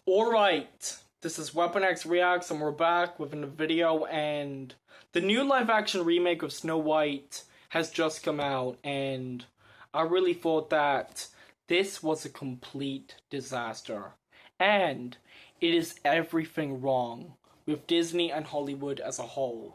Alright, this is Weapon X Reacts and we're back with a video, and the new live action remake of Snow White has just come out, and I really thought that this was a complete disaster. And it is everything wrong with Disney and Hollywood as a whole.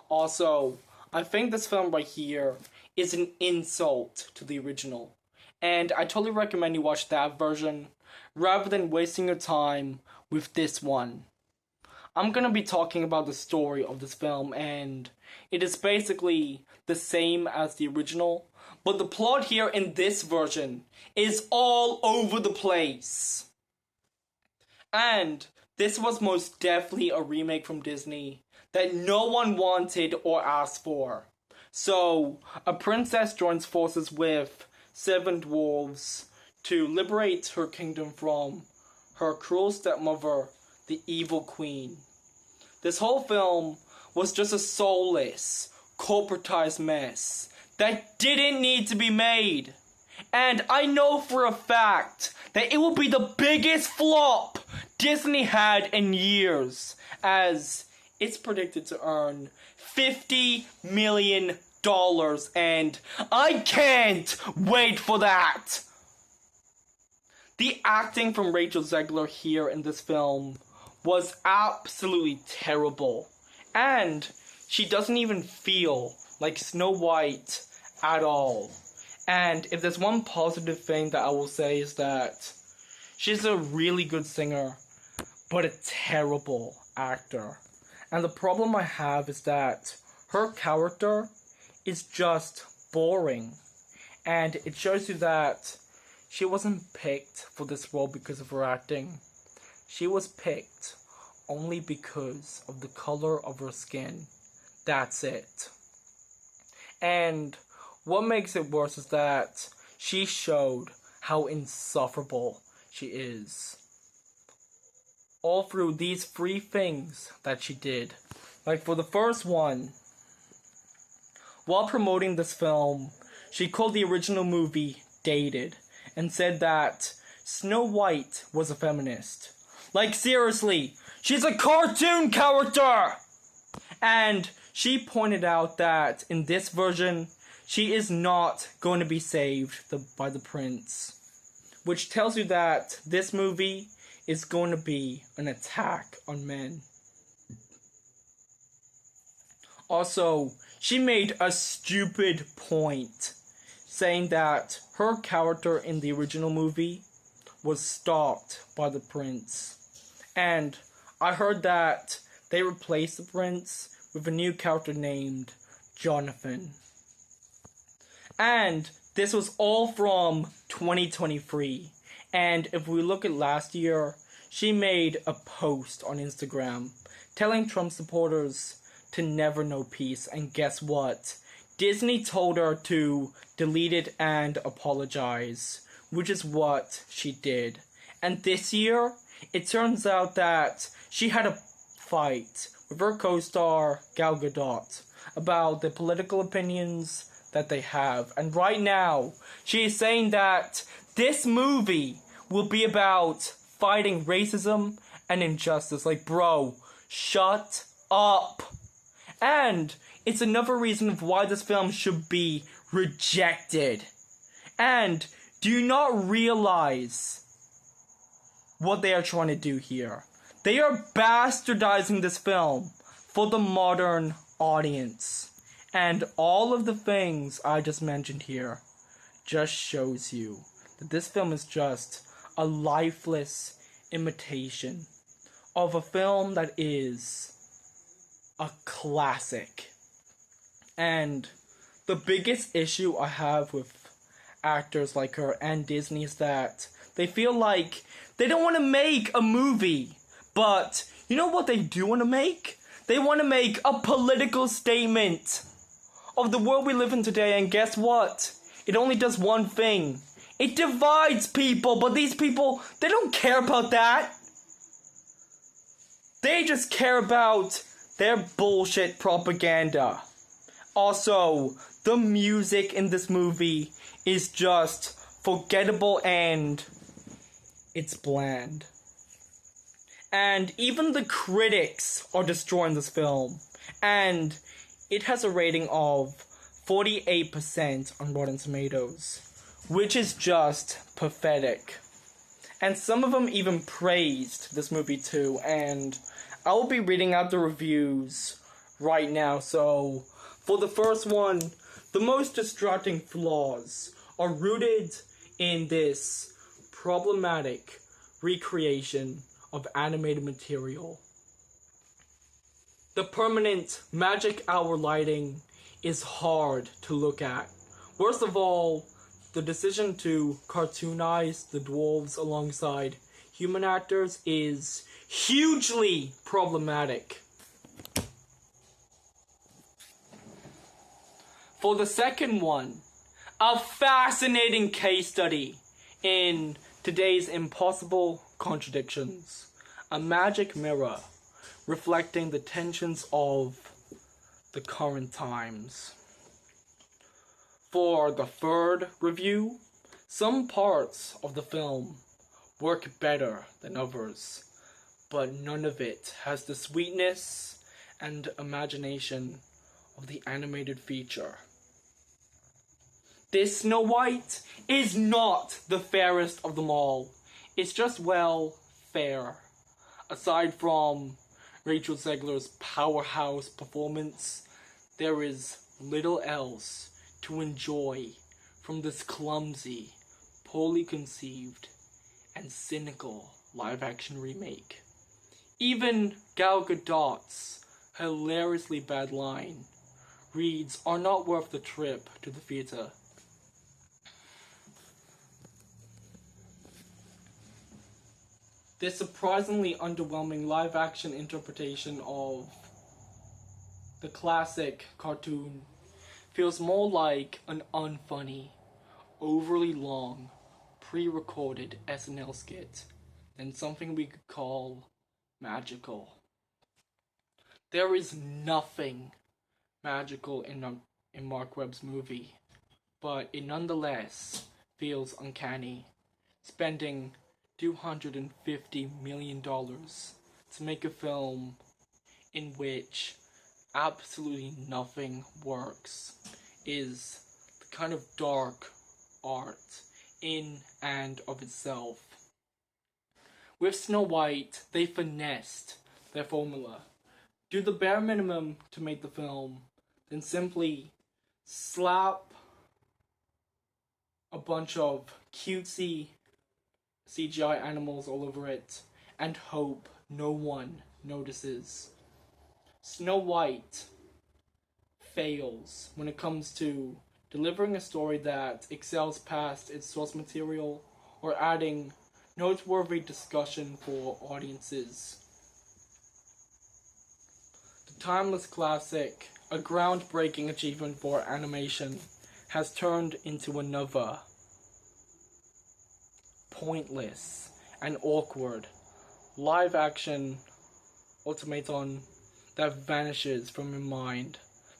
Also, I think this film right here is an insult to the original. And I totally recommend you watch that version rather than wasting your time with this one. I'm gonna be talking about the story of this film, and it is basically the same as the original, but the plot here in this version is all over the place. And this was most definitely a remake from Disney that no one wanted or asked for. So, a princess joins forces with 7 dwarves to liberate her kingdom from her cruel stepmother, the evil queen. This whole film was just a soulless, corporatized mess that didn't need to be made. And I know for a fact that it will be the biggest flop Disney had in years, as it's predicted to earn $50 million, and I can't wait for that! The acting from Rachel Zegler here in this film was absolutely terrible, and she doesn't even feel like Snow White at all. And if there's one positive thing that I will say is that she's a really good singer, but a terrible actor. And the problem I have is that her character is just boring. And it shows you that she wasn't picked for this role because of her acting. She was picked only because of the color of her skin. That's it. And what makes it worse is that she showed how insufferable she is all through these 3 things that she did. Like, for the first one, while promoting this film, she called the original movie dated and said that Snow White was a feminist. Like, seriously, she's a cartoon character! And she pointed out that in this version, she is not going to be saved by the prince. Which tells you that this movie is going to be an attack on men. Also, she made a stupid point, saying that her character in the original movie was stalked by the prince. And I heard that they replaced the prince with a new character named Jonathan. And this was all from 2023. And if we look at last year, she made a post on Instagram telling Trump supporters to never know peace. And guess what? Disney told her to delete it and apologize, which is what she did. And this year, it turns out that she had a fight with her co-star Gal Gadot about the political opinions that they have. And right now, she is saying that this movie will be about fighting racism and injustice. Like, bro, shut up. And it's another reason of why this film should be rejected. And do you not realize what they are trying to do here? They are bastardizing this film for the modern audience. And all of the things I just mentioned here just shows you that this film is just a lifeless imitation of a film that is a classic. And the biggest issue I have with actors like her and Disney is that they feel like they don't want to make a movie. But you know what they do want to make? They want to make a political statement of the world we live in today, and guess what? It only does one thing. It divides people, but these people, they don't care about that. They just care about their bullshit propaganda. Also, the music in this movie is just forgettable and it's bland. And even the critics are destroying this film. And it has a rating of 48% on Rotten Tomatoes, which is just pathetic. And some of them even praised this movie too, and I will be reading out the reviews right now. So, for the first one, the most distracting flaws are rooted in this problematic recreation of animated material. The permanent magic hour lighting is hard to look at. Worst of all, the decision to cartoonize the dwarves alongside human actors is hugely problematic. For the second one, a fascinating case study in today's impossible contradictions. A magic mirror reflecting the tensions of the current times. For the third review, some parts of the film work better than others, but none of it has the sweetness and imagination of the animated feature. This Snow White is not the fairest of them all. It's just, well, fair. Aside from Rachel Zegler's powerhouse performance, there is little else to enjoy from this clumsy, poorly conceived, and cynical live-action remake. Even Gal Gadot's hilariously bad line reads are not worth the trip to the theater. This surprisingly underwhelming live-action interpretation of the classic cartoon feels more like an unfunny, overly long, pre-recorded SNL skit than something we could call magical. There is nothing magical in Mark Webb's movie, but it nonetheless feels uncanny, spending $250 million to make a film in which absolutely nothing works is the kind of dark art in and of itself. With Snow White, they finessed their formula. Do the bare minimum to make the film, then simply slap a bunch of cutesy CGI animals all over it and hope no one notices. Snow White fails when it comes to delivering a story that excels past its source material or adding noteworthy discussion for audiences. The timeless classic, a groundbreaking achievement for animation, has turned into another pointless and awkward live-action automaton that vanishes from your mind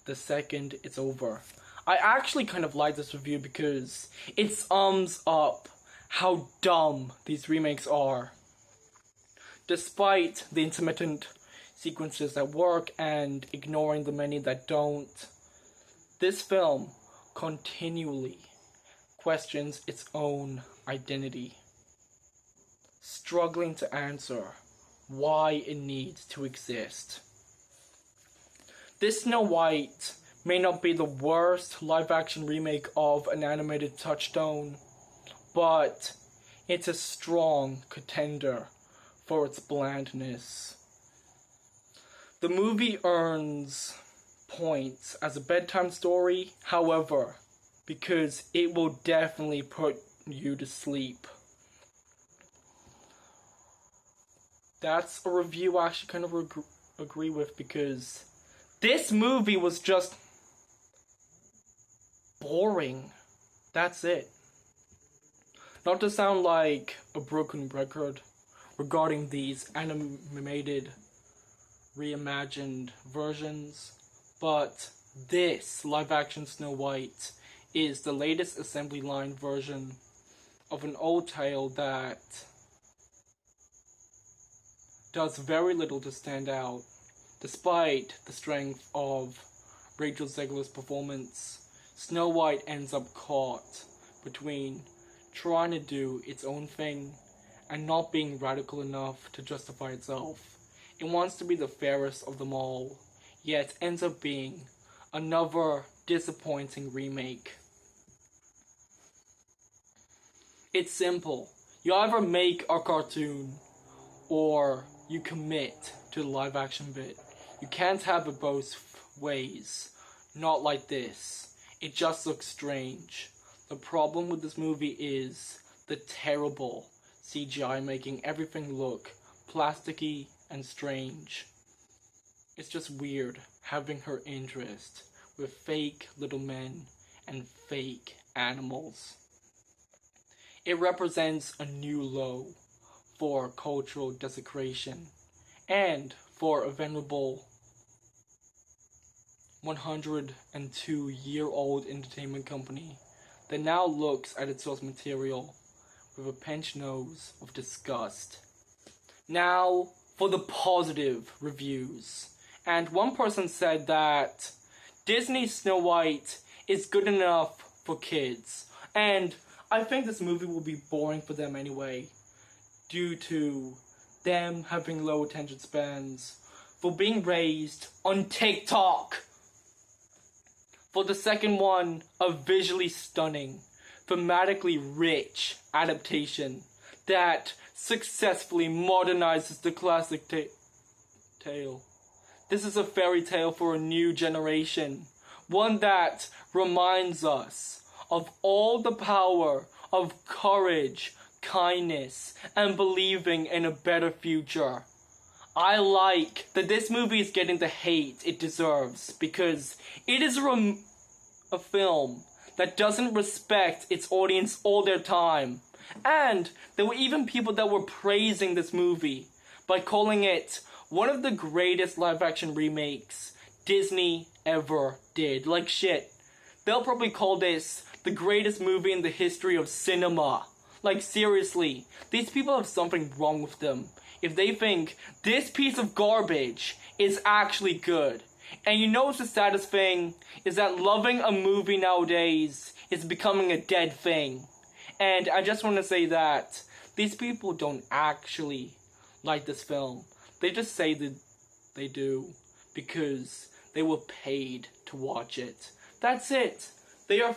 the second it's over. I actually kind of like this review because it sums up how dumb these remakes are. Despite the intermittent sequences that work and ignoring the many that don't, this film continually questions its own identity, struggling to answer why it needs to exist. This Snow White may not be the worst live-action remake of an animated touchstone, but it's a strong contender for its blandness. The movie earns points as a bedtime story, however, because it will definitely put you to sleep. That's a review I actually kind of agree with, because this movie was just boring. That's it. Not to sound like a broken record regarding these animated, reimagined versions, but this live-action Snow White is the latest assembly line version of an old tale that does very little to stand out. Despite the strength of Rachel Zegler's performance, Snow White ends up caught between trying to do its own thing and not being radical enough to justify itself. It wants to be the fairest of them all, yet ends up being another disappointing remake. It's simple. You either make a cartoon or you commit to the live action bit. You can't have it both ways. Not like this. It just looks strange. The problem with this movie is the terrible CGI making everything look plasticky and strange. It's just weird having her interest with fake little men and fake animals. It represents a new low for cultural desecration and for a venerable 102-year-old entertainment company that now looks at its source material with a pinched nose of disgust. Now for the positive reviews. And one person said that Disney's Snow White is good enough for kids. And I think this movie will be boring for them anyway, due to them having low attention spans, for being raised on TikTok. For the second one, a visually stunning, thematically rich adaptation that successfully modernizes the classic tale. This is a fairy tale for a new generation, one that reminds us of all the power of courage, kindness, and believing in a better future. I like that this movie is getting the hate it deserves because it is a film that doesn't respect its audience all their time. And there were even people that were praising this movie by calling it one of the greatest live-action remakes Disney ever did. Like shit. They'll probably call this the greatest movie in the history of cinema. Like seriously, these people have something wrong with them if they think this piece of garbage is actually good. And you know what's the saddest thing? Is that loving a movie nowadays is becoming a dead thing. And I just want to say that these people don't actually like this film. They just say that they do because they were paid to watch it. That's it. They are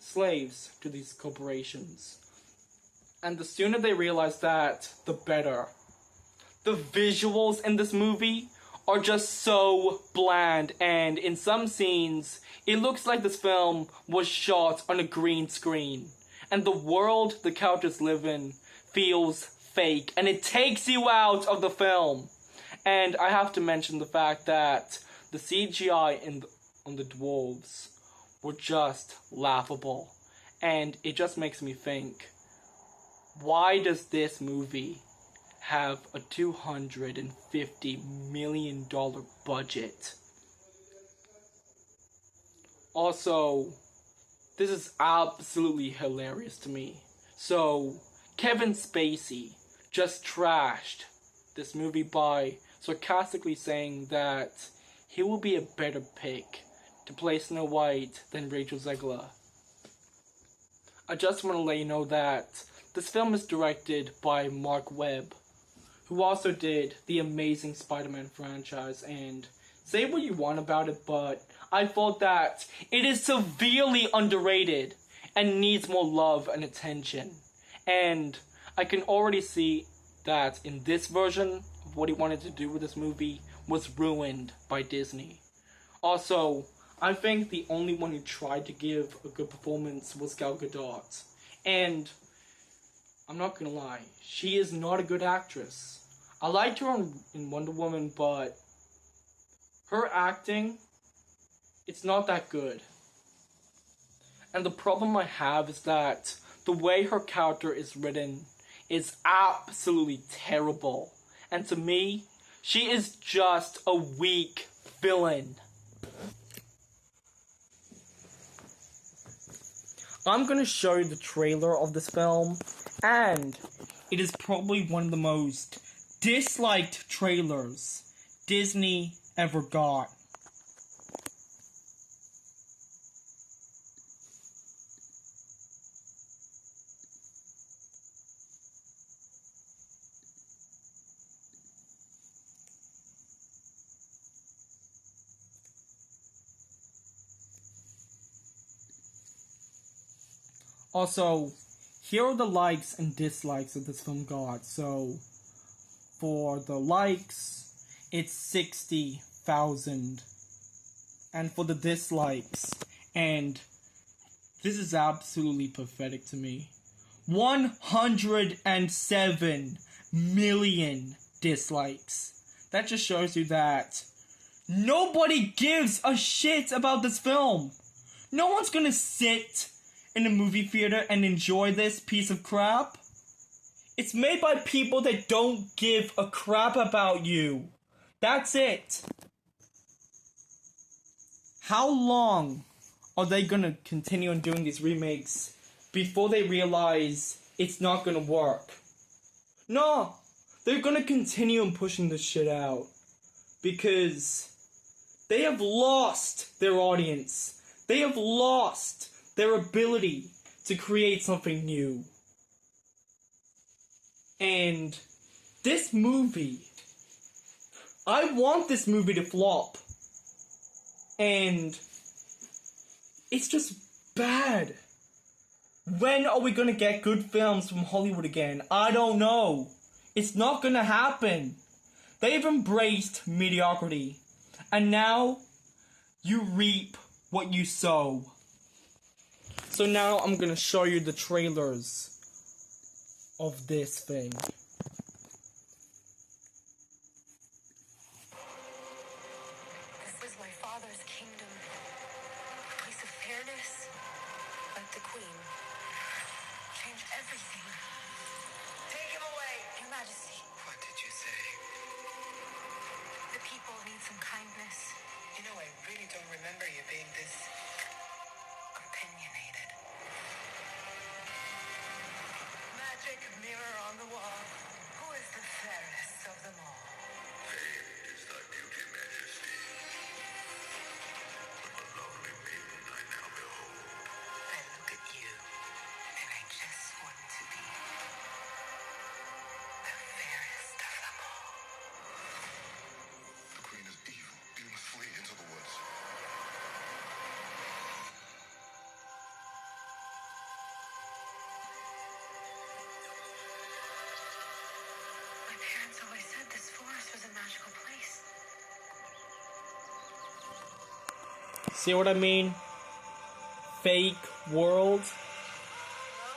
slaves to these corporations. And the sooner they realize that, the better. The visuals in this movie are just so bland, and in some scenes, it looks like this film was shot on a green screen. And the world the characters live in feels fake, and it takes you out of the film. And I have to mention the fact that the CGI on the dwarves were just laughable. And it just makes me think, why does this movie have a $250 million budget? Also, this is absolutely hilarious to me. So, Kevin Spacey just trashed this movie by sarcastically saying that he will be a better pick to play Snow White than Rachel Zegler. I just want to let you know that this film is directed by Mark Webb, who also did the Amazing Spider-Man franchise, and say what you want about it, but I thought that it is severely underrated and needs more love and attention. And I can already see that in this version of what he wanted to do with this movie was ruined by Disney. Also, I think the only one who tried to give a good performance was Gal Gadot. And I'm not gonna lie, she is not a good actress. I liked her in Wonder Woman, but her acting, it's not that good. And the problem I have is that the way her character is written is absolutely terrible. And to me, she is just a weak villain. I'm gonna show you the trailer of this film, and it is probably one of the most disliked trailers Disney ever got. Also, here are the likes and dislikes that this film got. So, for the likes, it's 60,000. And for the dislikes, and this is absolutely pathetic to me, 107 million dislikes. That just shows you that nobody gives a shit about this film. No one's gonna sit in a movie theater and enjoy this piece of crap. It's made by people that don't give a crap about you. That's it. How long are they gonna continue on doing these remakes before they realize it's not gonna work? No, they're gonna continue on pushing this shit out because they have lost their audience. They have lost their ability to create something new. And this movie, I want this movie to flop. And it's just bad. When are we gonna get good films from Hollywood again? I don't know. It's not gonna happen. They've embraced mediocrity. And now, you reap what you sow. So now I'm gonna show you the trailers of this thing. This is my father's kingdom. A place of fairness, like the Queen. Change everything. Take him away! Your Majesty. What did you say? The people need some kindness. You know, I really don't remember you being this opinionated. Magic mirror on the wall. Who is the fairest of them all? Famed is thy beauty, Majesty. But the lovely maiden I now behold. I look at you, and I just want to be the fairest of them all. The queen is evil. You must flee into the woods. My parents always said this forest was a magical place. See what I mean? Fake world. Hello?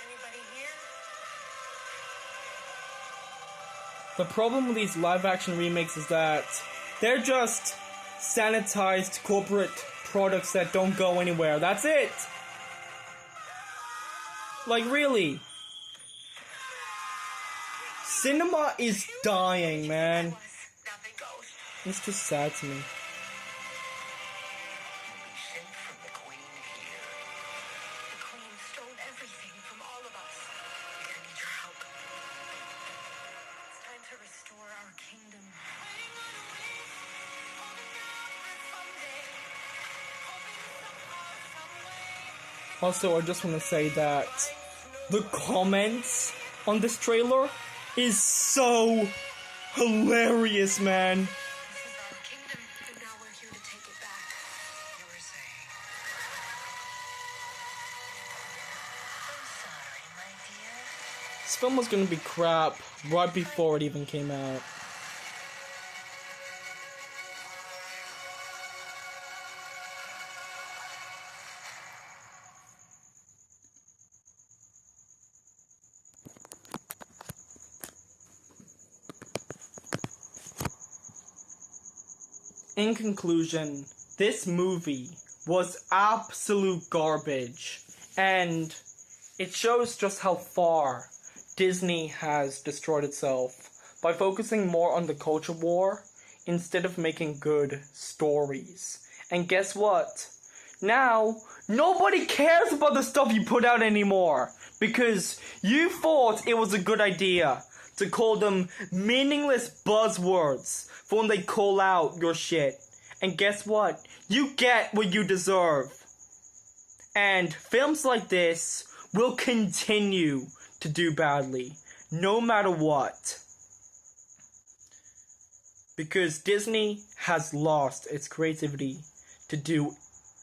Anybody here? The problem with these live action remakes is that they're just sanitized corporate products that don't go anywhere. That's it! Like, really? Cinema is dying, man. Nothing goes. It's just sad to me. You'll be sent from the Queen here. The Queen stole everything from all of us. We need your help. It's time to restore our kingdom. Also, I just want to say that the comments on this trailer is so hilarious, man. This is our kingdom, and now we're here to take it back. You were saying. I'm sorry, my dear. This film was gonna be crap right before it even came out. In conclusion, this movie was absolute garbage, and it shows just how far Disney has destroyed itself by focusing more on the culture war instead of making good stories. And guess what? Now, nobody cares about the stuff you put out anymore because you thought it was a good idea to call them meaningless buzzwords for when they call out your shit. And guess what? You get what you deserve. And films like this will continue to do badly, no matter what. Because Disney has lost its creativity to do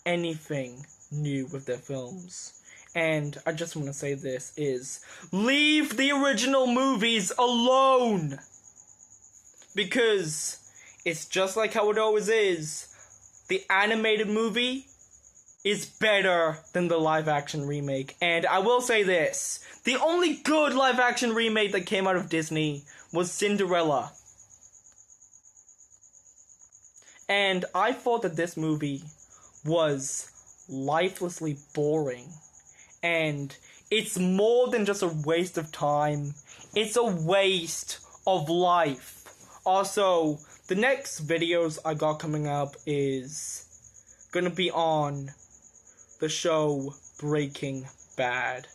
anything new with their films. And I just want to say this is, leave the original movies alone! Because it's just like how it always is. The animated movie is better than the live action remake. And I will say this, the only good live action remake that came out of Disney was Cinderella. And I thought that this movie was lifelessly boring. And it's more than just a waste of time. It's a waste of life. Also, the next videos I got coming up is gonna be on the show Breaking Bad,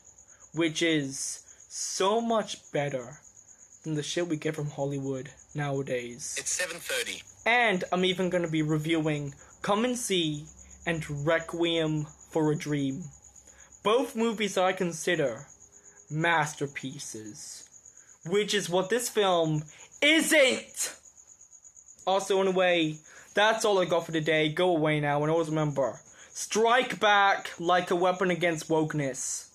which is so much better than the shit we get from Hollywood nowadays. It's 7:30. And I'm even gonna be reviewing Come and See and Requiem for a Dream. Both movies that I consider masterpieces, which is what this film isn't! Also, in a way, that's all I got for today. Go away now, and always remember, strike back like a weapon against wokeness.